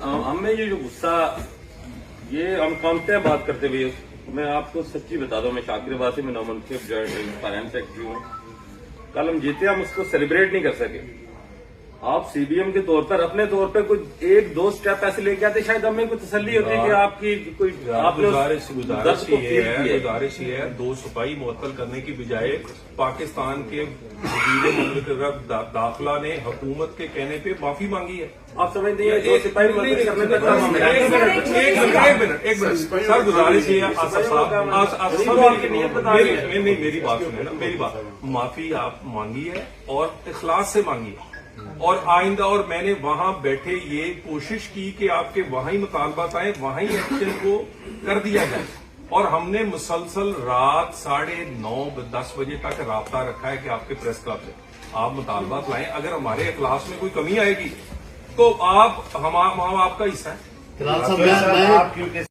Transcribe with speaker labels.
Speaker 1: ہمیں یہ جو غصہ یہ ہم کامتے ہیں بات کرتے ہوئے، میں آپ کو سچی بتا دوں، میں شاکر عباسی میں نومنتخب جوائنٹ فائنانس سیکرٹری ہوں. کل ہم جیتے، ہم اس کو سیلیبریٹ نہیں کر سکے. آپ سی بی ایم کے طور پر اپنے طور پہ کچھ ایک دو سٹیپ ایسے لے کے آتے، شاید ہمیں کوئی تسلی ہوتی کہ آپ کی کوئی
Speaker 2: گزارش یہ ہے 2 سپاہی معطل کرنے کی بجائے پاکستان کے وزیر مملکت داخلہ نے حکومت کے کہنے پہ معافی مانگی ہے.
Speaker 1: آپ سمجھتے ہیں 2 سپاہی معطل کرنے پہ
Speaker 2: ایک منٹ سر، گزارش یہ ہے آصف صاحب نہیں، میری بات سنیں نا، میری بات. معافی آپ مانگی ہے اور اخلاص سے مانگی ہے، اور آئندہ، اور میں نے وہاں بیٹھے یہ کوشش کی کہ آپ کے وہاں ہی مطالبات آئیں، وہاں ہی ایکشن کو کر دیا جائے. اور ہم نے مسلسل رات 9:30 10 بجے تک رابطہ رکھا ہے کہ آپ کے پریس کلب سے آپ مطالبات لائیں. اگر ہمارے اخلاص میں کوئی کمی آئے گی تو ہم آپ کا حصہ ہے.